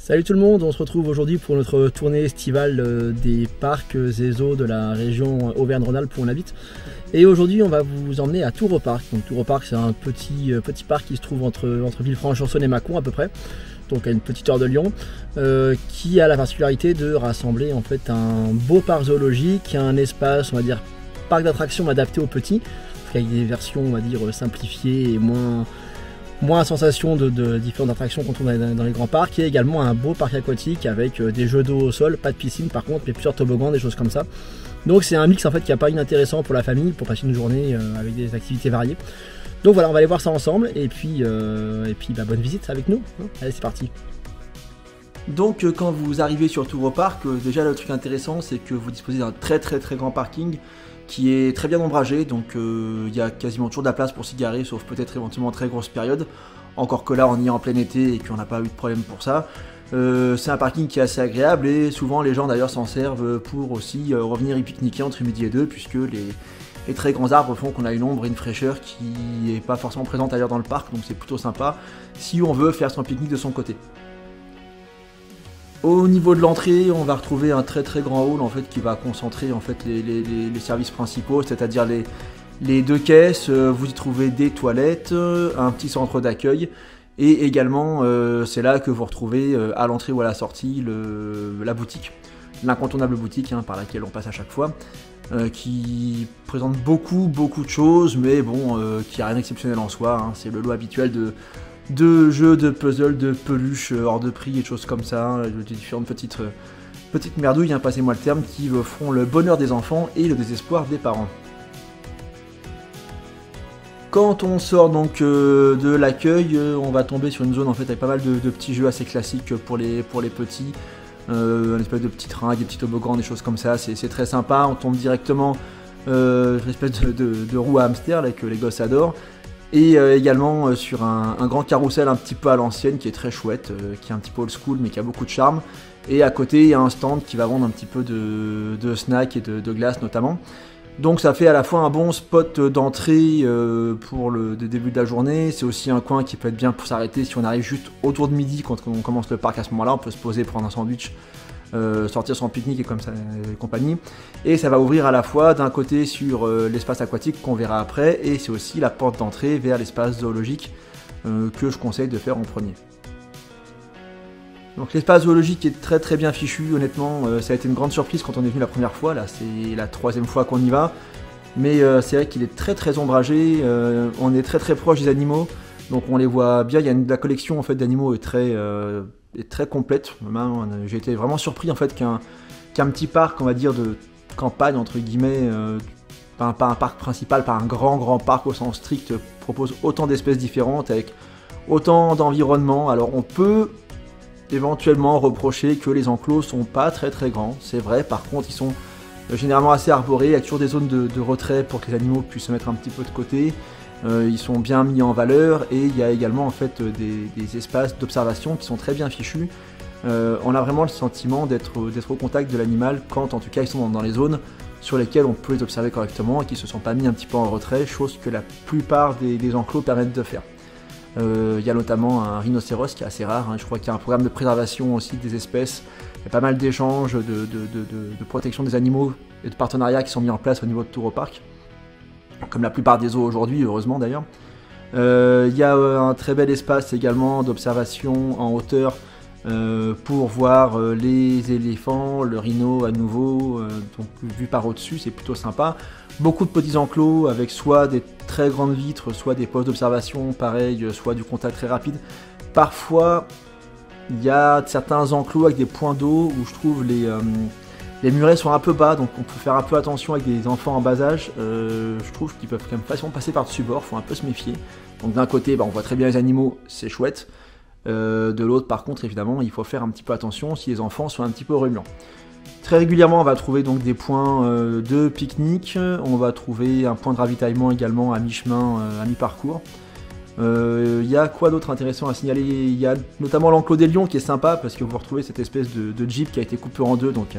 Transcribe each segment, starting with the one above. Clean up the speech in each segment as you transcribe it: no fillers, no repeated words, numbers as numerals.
Salut tout le monde, on se retrouve aujourd'hui pour notre tournée estivale des parcs et zoos de la région Auvergne-Rhône-Alpes où on habite. Et aujourd'hui on va vous emmener à Touroparc. Donc Touroparc, c'est un petit parc qui se trouve entre Villefranche-sur-Saône et Mâcon à peu près, donc à une petite heure de Lyon, qui a la particularité de rassembler en fait un beau parc zoologique, un espace, on va dire, parc d'attractions adapté aux petits, avec des versions, on va dire, simplifiées et moins à sensation de différentes attractions qu'on trouve dans les grands parcs, et également un beau parc aquatique avec des jeux d'eau au sol, pas de piscine par contre, mais plusieurs toboggans, des choses comme ça. Donc c'est un mix en fait qui n'est pas inintéressant pour la famille, pour passer une journée avec des activités variées. Donc voilà, on va aller voir ça ensemble, et puis bonne visite avec nous. Allez, c'est parti. Donc quand vous arrivez sur Touroparc, déjà le truc intéressant c'est que vous disposez d'un très grand parking qui est très bien ombragé, donc il y a quasiment toujours de la place pour s'y garer, sauf peut-être éventuellement très grosse période, encore que là on y est en plein été et qu'on n'a pas eu de problème pour ça. C'est un parking qui est assez agréable et souvent les gens d'ailleurs s'en servent pour aussi revenir y pique-niquer entre midi et deux, puisque les très grands arbres font qu'on a une ombre et une fraîcheur qui n'est pas forcément présente ailleurs dans le parc, donc c'est plutôt sympa si on veut faire son pique-nique de son côté. Au niveau de l'entrée, on va retrouver un très grand hall en fait, qui va concentrer en fait, les services principaux, c'est-à-dire les deux caisses. Vous y trouvez des toilettes, un petit centre d'accueil, et également c'est là que vous retrouvez à l'entrée ou à la sortie la boutique, l'incontournable boutique par laquelle on passe à chaque fois, qui présente beaucoup de choses, mais bon, qui n'a rien d'exceptionnel en soi, c'est le lot habituel de jeux, de puzzles, de peluches hors de prix et de choses comme ça, de différentes petites merdouilles, passez-moi le terme, qui feront le bonheur des enfants et le désespoir des parents. Quand on sort donc de l'accueil, on va tomber sur une zone en fait avec pas mal de petits jeux assez classiques pour les petits, un espèce de petit train, des petits toboggans, des choses comme ça, c'est très sympa. On tombe directement une espèce de roue à hamster là, que les gosses adorent. Et également sur un grand carrousel un petit peu à l'ancienne qui est très chouette, qui est un petit peu old school mais qui a beaucoup de charme. Et à côté il y a un stand qui va vendre un petit peu de snacks et de glace notamment. Donc ça fait à la fois un bon spot d'entrée pour le début de la journée. C'est aussi un coin qui peut être bien pour s'arrêter si on arrive juste autour de midi quand on commence le parc. À ce moment là on peut se poser, prendre un sandwich, sortir son pique-nique et comme ça et compagnie. Et ça va ouvrir à la fois d'un côté sur l'espace aquatique qu'on verra après, et c'est aussi la porte d'entrée vers l'espace zoologique que je conseille de faire en premier. Donc l'espace zoologique est très bien fichu, honnêtement, ça a été une grande surprise quand on est venu la première fois, là c'est la troisième fois qu'on y va, mais c'est vrai qu'il est très ombragé, on est très proche des animaux, donc on les voit bien. La collection en fait d'animaux est très complète. J'ai été vraiment surpris en fait qu'un petit parc, on va dire, de campagne entre guillemets, pas un parc principal, pas un grand parc au sens strict, propose autant d'espèces différentes avec autant d'environnements. Alors on peut éventuellement reprocher que les enclos sont pas très grands, c'est vrai. Par contre ils sont généralement assez arborés, il y a toujours des zones de retrait pour que les animaux puissent se mettre un petit peu de côté. Ils sont bien mis en valeur, et il y a également en fait des espaces d'observation qui sont très bien fichus. On a vraiment le sentiment d'être au contact de l'animal quand en tout cas ils sont dans les zones sur lesquelles on peut les observer correctement et qui ne se sont pas mis un petit peu en retrait, chose que la plupart des enclos permettent de faire. Il y a notamment un rhinocéros qui est assez rare, je crois qu'il y a un programme de préservation aussi des espèces, il y a pas mal d'échanges de protection des animaux et de partenariats qui sont mis en place au niveau de Touroparc, comme la plupart des zoos aujourd'hui, heureusement d'ailleurs. Il y a un très bel espace également d'observation en hauteur pour voir les éléphants, le rhino à nouveau, donc vu par au-dessus, c'est plutôt sympa. Beaucoup de petits enclos avec soit des très grandes vitres, soit des postes d'observation pareil, soit du contact très rapide. Parfois, il y a certains enclos avec des points d'eau où je trouve les murets sont un peu bas, donc on peut faire un peu attention avec des enfants en bas âge. Je trouve qu'ils peuvent quand même facilement passer par-dessus bord, faut un peu se méfier. Donc d'un côté, on voit très bien les animaux, c'est chouette. De l'autre, par contre, évidemment, il faut faire un petit peu attention si les enfants sont un petit peu remuants. Très régulièrement, on va trouver donc des points de pique-nique. On va trouver un point de ravitaillement également à mi-chemin, à mi-parcours. Il y a quoi d'autre intéressant à signaler? Il y a notamment l'enclos des lions qui est sympa parce que vous retrouvez cette espèce de jeep qui a été coupé en deux, donc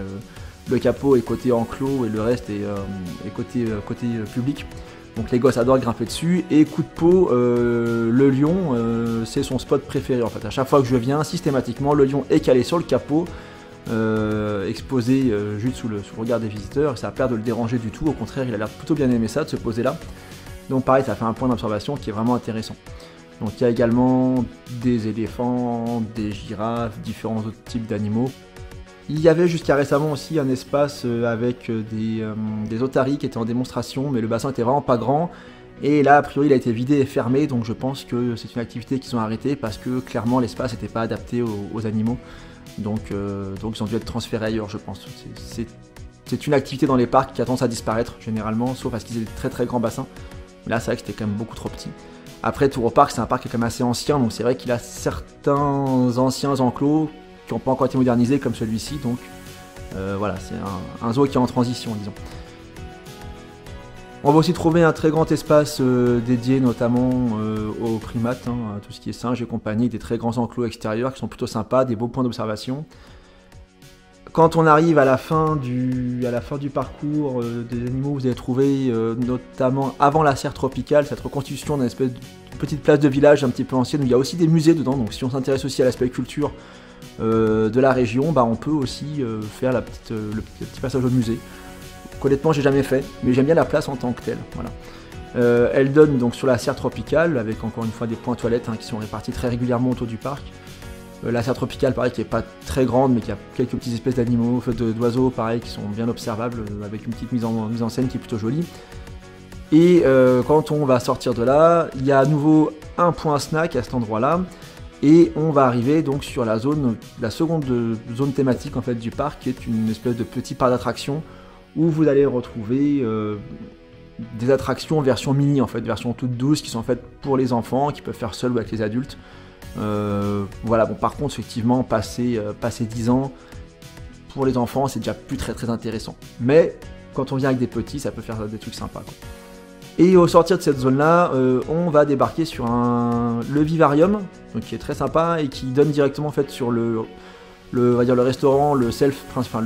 le capot est côté enclos et le reste est côté public. Donc les gosses adorent grimper dessus, et coup de peau, le lion, c'est son spot préféré en fait. À chaque fois que je viens, systématiquement, le lion est calé sur le capot, exposé juste sous le regard des visiteurs, et ça a pas l'air de le déranger du tout, au contraire il a l'air plutôt bien aimer ça, de se poser là. Donc pareil, ça fait un point d'observation qui est vraiment intéressant. Donc il y a également des éléphants, des girafes, différents autres types d'animaux. Il y avait jusqu'à récemment aussi un espace avec des otaries qui étaient en démonstration, mais le bassin était vraiment pas grand. Et là, a priori, il a été vidé et fermé, donc je pense que c'est une activité qu'ils ont arrêtée parce que clairement l'espace n'était pas adapté aux animaux. Donc ils ont dû être transférés ailleurs, je pense. C'est une activité dans les parcs qui a tendance à disparaître généralement, sauf parce qu'ils ont des très très grands bassins. Là, c'est vrai que c'était quand même beaucoup trop petit. Après, Tour au Parc, c'est un parc qui est quand même assez ancien, donc c'est vrai qu'il a certains anciens enclos qui n'ont pas encore été modernisés comme celui-ci, donc voilà, c'est un zoo qui est en transition, disons. On va aussi trouver un très grand espace dédié notamment aux primates, à tout ce qui est singes et compagnie, des très grands enclos extérieurs qui sont plutôt sympas, des beaux points d'observation. Quand on arrive à la fin du parcours des animaux, vous allez trouver notamment avant la serre tropicale, cette reconstitution d'une espèce de petite place de village un petit peu ancienne où il y a aussi des musées dedans, donc si on s'intéresse aussi à l'aspect culture de la région, on peut aussi faire le petit passage au musée. Honnêtement, j'ai jamais fait, mais j'aime bien la place en tant que telle. Voilà. Elle donne donc sur la serre tropicale, avec encore une fois des points toilettes qui sont répartis très régulièrement autour du parc. La serre tropicale, pareil, qui est pas très grande, mais qui a quelques petites espèces d'animaux, d'oiseaux, pareil, qui sont bien observables, avec une petite mise en scène qui est plutôt jolie. Et quand on va sortir de là, il y a à nouveau un point snack à cet endroit-là, et on va arriver donc sur la seconde zone thématique en fait du parc, qui est une espèce de petit parc d'attractions où vous allez retrouver des attractions version mini en fait, version toute douce, qui sont faites pour les enfants, qui peuvent faire seuls ou avec les adultes. Voilà, bon, par contre, effectivement, passer 10 ans, pour les enfants, c'est déjà plus très très intéressant. Mais quand on vient avec des petits, ça peut faire des trucs sympas, quoi. Et au sortir de cette zone-là, on va débarquer sur le vivarium, donc qui est très sympa et qui donne directement en fait sur le restaurant, le self, enfin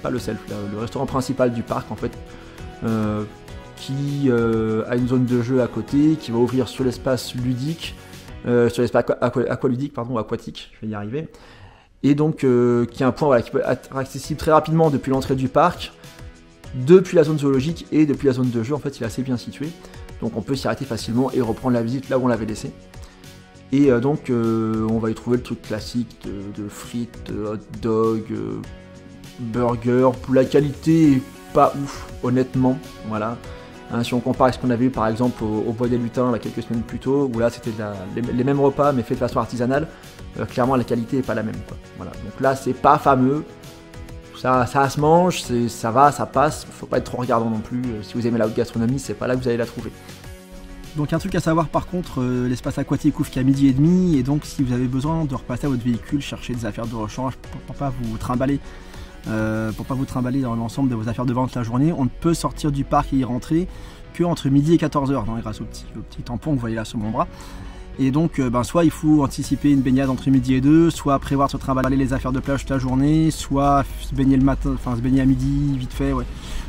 pas le self, le restaurant principal du parc en fait, qui a une zone de jeu à côté, qui va ouvrir sur l'espace ludique. Sur l'espace aqualudique, aquatique, je vais y arriver, et donc qui est un point qui peut être accessible très rapidement depuis l'entrée du parc, depuis la zone zoologique et depuis la zone de jeu. En fait, il est assez bien situé, donc on peut s'y arrêter facilement et reprendre la visite là où on l'avait laissé. Et donc on va y trouver le truc classique de frites, hot dog, burger. La qualité est pas ouf, honnêtement, voilà. Si on compare avec ce qu'on avait eu par exemple au Bois des Lutins là, quelques semaines plus tôt, où là c'était les mêmes repas mais fait de façon artisanale, clairement la qualité n'est pas la même, quoi. Voilà. Donc là c'est pas fameux, ça se mange, ça va, ça passe, faut pas être trop regardant non plus. Si vous aimez la haute gastronomie, c'est pas là que vous allez la trouver. Donc un truc à savoir par contre, l'espace aquatique ouvre qu'à 12h30, et donc si vous avez besoin de repasser à votre véhicule, chercher des affaires de rechange pour pas vous trimballer dans l'ensemble de vos affaires de vente la journée, on ne peut sortir du parc et y rentrer que entre midi et 14h, grâce au petit tampon que vous voyez là sur mon bras. Et donc soit il faut anticiper une baignade entre midi et 2, soit prévoir de se trimballer les affaires de plage toute la journée, soit se baigner le matin, se baigner à midi vite fait, ouais.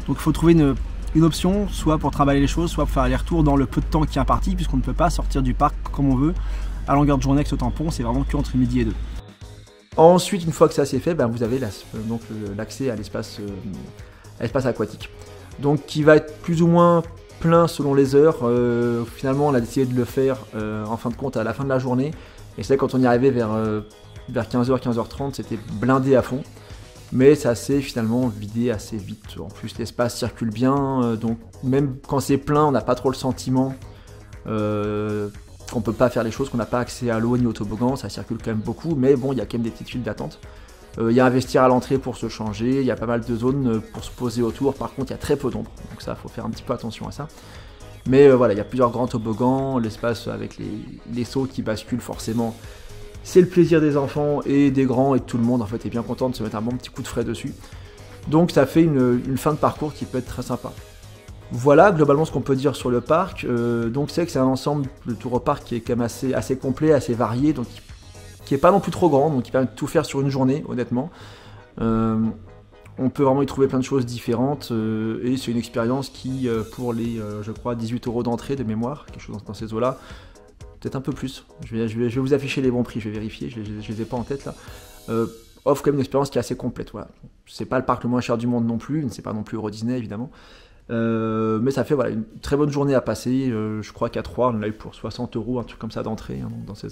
Donc il faut trouver une option, soit pour trimballer les choses, soit pour faire aller-retour dans le peu de temps qui est imparti, puisqu'on ne peut pas sortir du parc comme on veut à longueur de journée avec ce tampon, c'est vraiment que entre midi et 2. Ensuite, une fois que ça c'est fait, vous avez l'accès à l'espace aquatique, donc qui va être plus ou moins plein selon les heures. Finalement, on a décidé de le faire en fin de compte à la fin de la journée, et c'est quand on y arrivait vers 15h, 15h30, c'était blindé à fond, mais ça s'est finalement vidé assez vite. En plus, l'espace circule bien, donc même quand c'est plein, on n'a pas trop le sentiment qu'on peut pas faire les choses, qu'on n'a pas accès à l'eau ni au toboggan. Ça circule quand même beaucoup, mais bon, il y a quand même des petites files d'attente. Il y a un vestiaire à l'entrée pour se changer, il y a pas mal de zones pour se poser autour. Par contre, il y a très peu d'ombre, donc ça, faut faire un petit peu attention à ça. Mais voilà, il y a plusieurs grands toboggans, l'espace avec les sauts qui basculent forcément. C'est le plaisir des enfants et des grands, et de tout le monde en fait est bien content de se mettre un bon petit coup de frais dessus. Donc ça fait une fin de parcours qui peut être très sympa. Voilà globalement ce qu'on peut dire sur le parc. Donc c'est que c'est un ensemble de Tour au Parc qui est quand même assez complet, assez varié, donc qui est pas non plus trop grand, donc qui permet de tout faire sur une journée, honnêtement. on peut vraiment y trouver plein de choses différentes, et c'est une expérience qui, pour les, je crois, 18 € d'entrée de mémoire, quelque chose dans ces eaux-là, peut-être un peu plus. Je vais vous afficher les bons prix, je vais vérifier, je les ai pas en tête là. Offre quand même une expérience qui est assez complète. Voilà. C'est pas le parc le moins cher du monde non plus, c'est pas non plus Euro Disney évidemment. Mais ça fait voilà, une très bonne journée à passer. Je crois qu'à 3, on l'a eu pour 60 €, un truc comme ça d'entrée. Hein, donc ça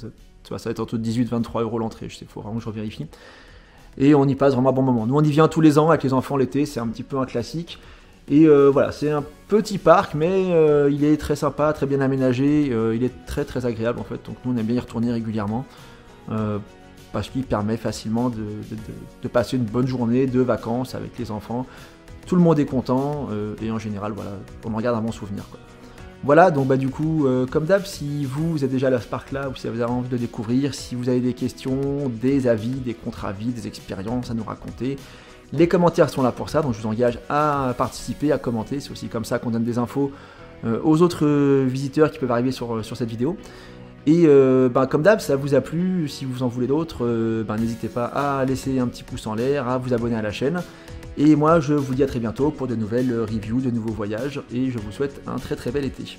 va être entre 18 et 23 € l'entrée, il faut vraiment que je revérifie. Et on y passe vraiment un bon moment. Nous on y vient tous les ans avec les enfants l'été, c'est un petit peu un classique. Et voilà, c'est un petit parc, mais il est très sympa, très bien aménagé, il est très très agréable en fait. Donc nous on aime bien y retourner régulièrement. Parce qu'il permet facilement de passer une bonne journée de vacances avec les enfants. Tout le monde est content, et en général, voilà, on en garde un bon souvenir, quoi. Voilà, donc du coup, comme d'hab, si vous êtes déjà à ce parc-là, ou si vous avez envie de découvrir, si vous avez des questions, des avis, des contre-avis, des expériences à nous raconter, les commentaires sont là pour ça, donc je vous engage à participer, à commenter. C'est aussi comme ça qu'on donne des infos aux autres visiteurs qui peuvent arriver sur cette vidéo. Et comme d'hab, ça vous a plu, si vous en voulez d'autres, n'hésitez pas à laisser un petit pouce en l'air, à vous abonner à la chaîne. Et moi, je vous dis à très bientôt pour de nouvelles reviews, de nouveaux voyages, et je vous souhaite un très très bel été.